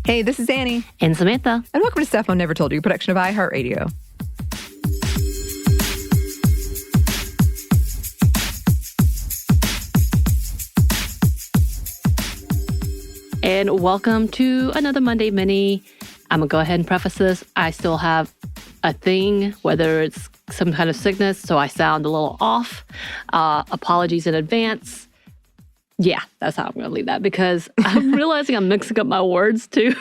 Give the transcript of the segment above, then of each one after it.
Hey, this is Anney. And Samantha. And welcome to Stuff Mom Never Told You, production of iHeartRadio. And welcome to another Monday Mini. I'm going to go ahead and preface this. I still have a thing, whether it's some kind of sickness, so I sound a little off. Apologies in advance. Yeah, that's how I'm going to leave that because I'm realizing I'm mixing up my words too.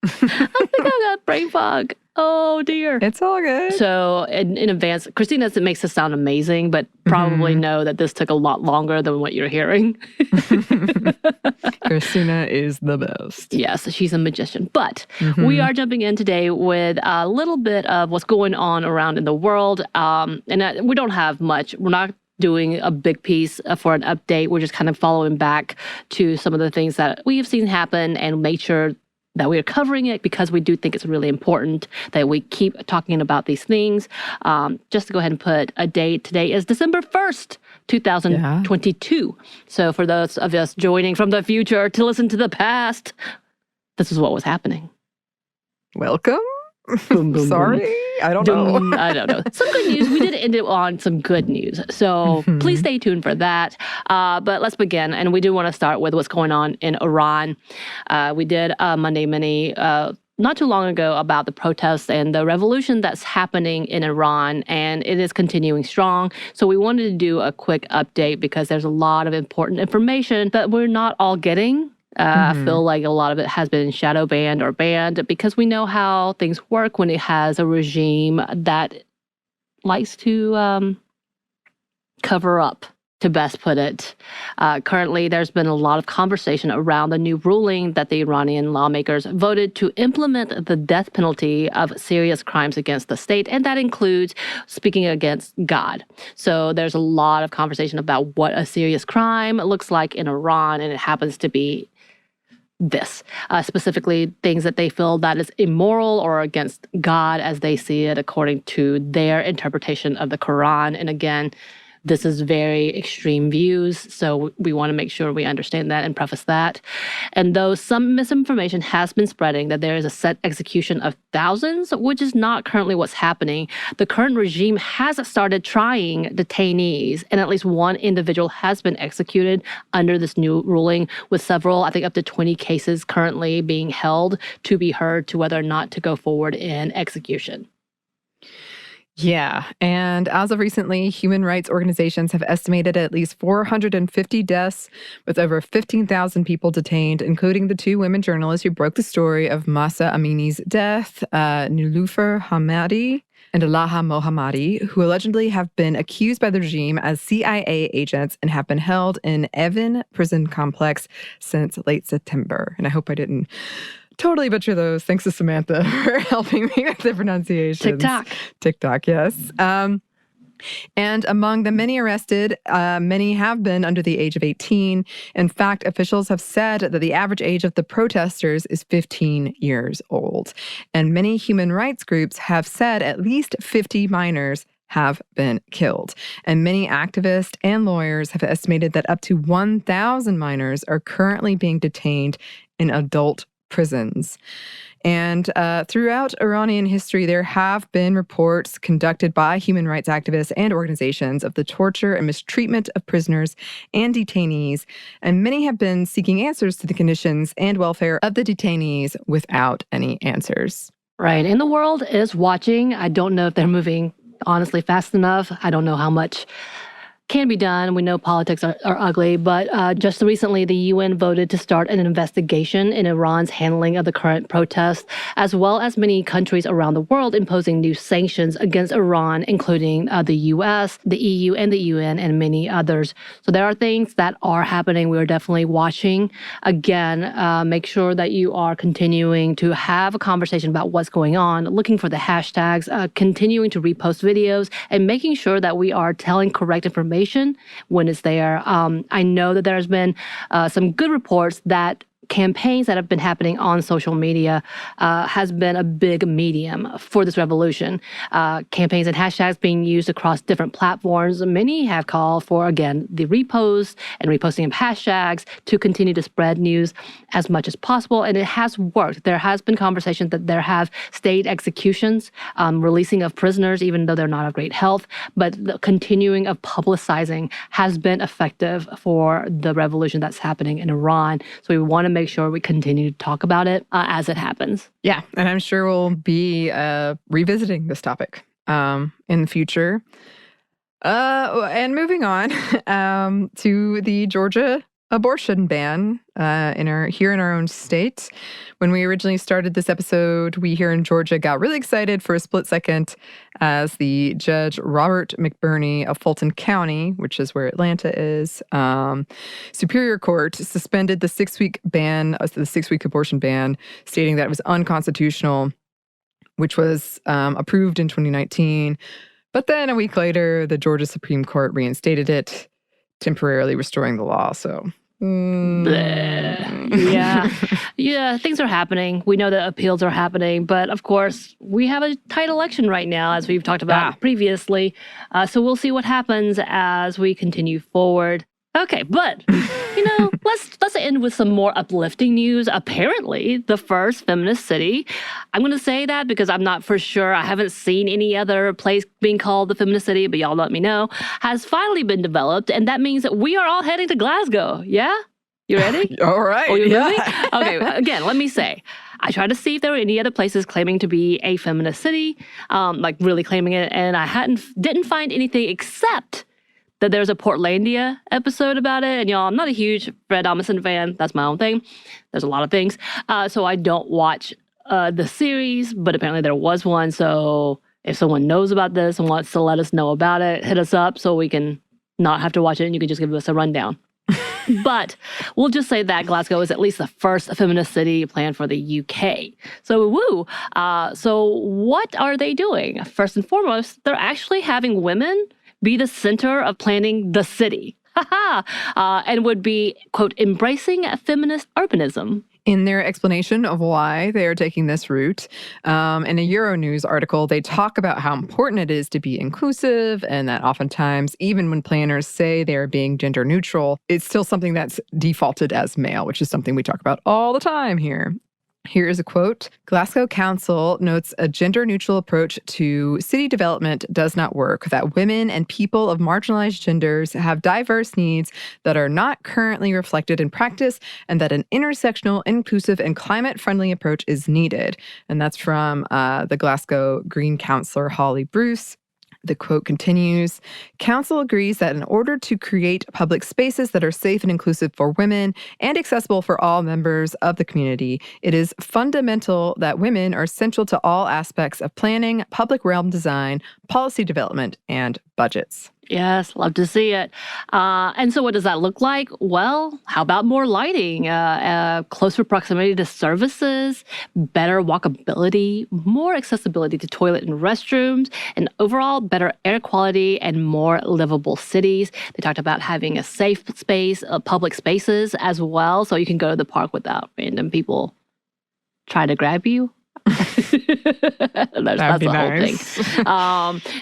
I think I got brain fog. Oh, dear. It's all good. So in advance, Christina makes this sound amazing, but probably know that this took a lot longer than what you're hearing. Christina is the best. Yes, she's a magician. But we are jumping in today with a little bit of what's going on around in the world. We don't have much. We're not doing a big piece for an update. We're just kind of following back to some of the things that we have seen happen and make sure that we are covering it because we do think it's really important that we keep talking about these things. Just to go ahead and put a date, today is December 1st, 2022. So for those of us joining from the future to listen to the past, this is what was happening. Welcome. Boom, boom, Sorry, boom. I don't know. I don't know. Some good news. We did end it on some good news. So please stay tuned for that. But let's begin. And we do want to start with what's going on in Iran. We did a Monday Mini not too long ago about the protests and the revolution that's happening in Iran, and it is continuing strong. So we wanted to do a quick update because there's a lot of important information that we're not all getting. I feel like a lot of it has been shadow banned or banned because we know how things work when it has a regime that likes to cover up, to best put it. Currently, there's been a lot of conversation around the new ruling that the Iranian lawmakers voted to implement the death penalty of serious crimes against the state, and that includes speaking against God. So there's a lot of conversation about what a serious crime looks like in Iran, and it happens to be this, specifically things that they feel that is immoral or against God as they see it according to their interpretation of the Quran. And again, this is very extreme views, so we want to make sure we understand that and preface that. And though some misinformation has been spreading that there is a set execution of thousands, which is not currently what's happening, the current regime has started trying detainees, and at least one individual has been executed under this new ruling, with several, I think up to 20 cases currently being held to be heard to whether or not to go forward in execution. Yeah, and as of recently, human rights organizations have estimated at least 450 deaths, with over 15,000 people detained, including the two women journalists who broke the story of Mahsa Amini's death, Niloufar Hamadi and Alaha Mohammadi, who allegedly have been accused by the regime as CIA agents and have been held in Evin prison complex since late September. And I hope I didn't totally butcher those. Thanks to Samantha for helping me with the pronunciations. TikTok, yes. And among the many arrested, many have been under the age of 18. In fact, officials have said that the average age of the protesters is 15 years old. And many human rights groups have said at least 50 minors have been killed. And many activists and lawyers have estimated that up to 1,000 minors are currently being detained in adult prisons. And throughout Iranian history, there have been reports conducted by human rights activists and organizations of the torture and mistreatment of prisoners and detainees, and many have been seeking answers to the conditions and welfare of the detainees without any answers. Right, and the world is watching. I don't know if they're moving, honestly, fast enough. I don't know how much can be done. We know politics are ugly, but just recently the UN voted to start an investigation in Iran's handling of the current protests, as well as many countries around the world imposing new sanctions against Iran, including the US, the EU, and the UN, and many others. So there are things that are happening. We are definitely watching. Again, make sure that you are continuing to have a conversation about what's going on, looking for the hashtags, continuing to repost videos, and making sure that we are telling correct information when it's there. I know that there's been some good reports that campaigns that have been happening on social media has been a big medium for this revolution. Campaigns and hashtags being used across different platforms. Many have called for, again, the repost and reposting of hashtags to continue to spread news as much as possible. And it has worked. There has been conversation that there have state executions, releasing of prisoners, even though they're not of great health. But the continuing of publicizing has been effective for the revolution that's happening in Iran. So we want to make sure we continue to talk about it as it happens. Yeah, and I'm sure we'll be revisiting this topic in the future. And moving on to the Georgia abortion ban here in our own state. When we originally started this episode, we here in Georgia got really excited for a split second as the Judge Robert McBurney of Fulton County, which is where Atlanta is, Superior Court suspended the 6-week ban, the 6-week abortion ban, stating that it was unconstitutional, which was approved in 2019. But then a week later, the Georgia Supreme Court reinstated it, temporarily restoring the law. So, yeah, things are happening. We know that appeals are happening, but of course, we have a tight election right now, as we've talked about previously. So we'll see what happens as we continue forward. Okay, but let's end with some more uplifting news. Apparently, the first feminist city, I'm going to say that because I'm not for sure. I haven't seen any other place being called the feminist city, but y'all let me know, has finally been developed. And that means that we are all heading to Glasgow. Yeah? You ready? All right. Oh, you ready? Okay, again, let me say, I tried to see if there were any other places claiming to be a feminist city, like really claiming it, and I didn't find anything except that there's a Portlandia episode about it. And y'all, I'm not a huge Fred Armisen fan. That's my own thing. There's a lot of things. So I don't watch the series, but apparently there was one. So if someone knows about this and wants to let us know about it, hit us up so we can not have to watch it and you can just give us a rundown. But we'll just say that Glasgow is at least the first feminist city planned for the UK. So woo! So what are they doing? First and foremost, they're actually having women be the center of planning the city. And would be, quote, embracing feminist urbanism. In their explanation of why they are taking this route, in a Euronews article, they talk about how important it is to be inclusive and that oftentimes, even when planners say they are being gender neutral, it's still something that's defaulted as male, which is something we talk about all the time here. Here is a quote. Glasgow Council notes a gender-neutral approach to city development does not work, that women and people of marginalized genders have diverse needs that are not currently reflected in practice, and that an intersectional, inclusive, and climate-friendly approach is needed. And that's from the Glasgow Green Councillor Holly Bruce. The quote continues, Council agrees that in order to create public spaces that are safe and inclusive for women and accessible for all members of the community, it is fundamental that women are central to all aspects of planning, public realm design, policy development, and budgets. Yes, love to see it. And so what does that look like? Well, how about more lighting, closer proximity to services, better walkability, more accessibility to toilet and restrooms, and overall better air quality and more livable cities. They talked about having a safe space, public spaces as well, so you can go to the park without random people trying to grab you. that's the whole thing.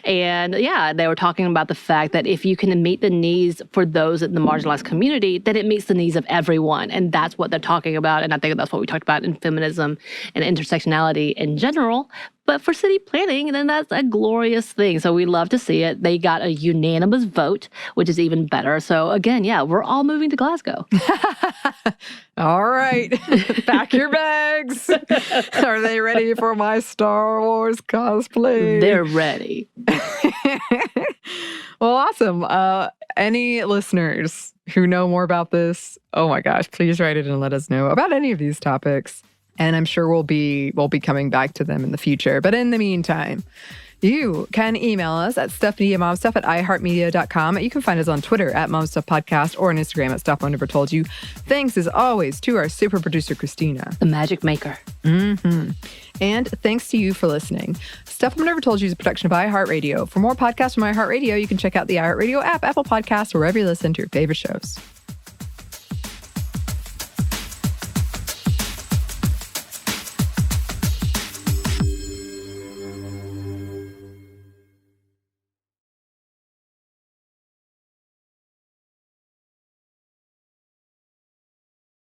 And yeah, they were talking about the fact that if you can meet the needs for those in the marginalized community, then it meets the needs of everyone. And that's what they're talking about. And I think that's what we talked about in feminism and intersectionality in general. But for city planning, then that's a glorious thing. So we love to see it. They got a unanimous vote, which is even better. So again, yeah, we're all moving to Glasgow. All right. Pack your bags. Are they ready for my Star Wars cosplay? They're ready. Well, awesome. Any listeners who know more about this, oh my gosh, please write it and let us know about any of these topics. And I'm sure we'll be coming back to them in the future. But in the meantime, you can email us at stuffmediamomstuff@iheartmedia.com. You can find us on Twitter at momstuffpodcast or on Instagram at Stuff Mom Never Told You. Thanks as always to our super producer, Christina. The magic maker. Mm-hmm. And thanks to you for listening. Stuff Mom Never Told You is a production of iHeartRadio. For more podcasts from iHeartRadio, you can check out the iHeartRadio app, Apple Podcasts, or wherever you listen to your favorite shows.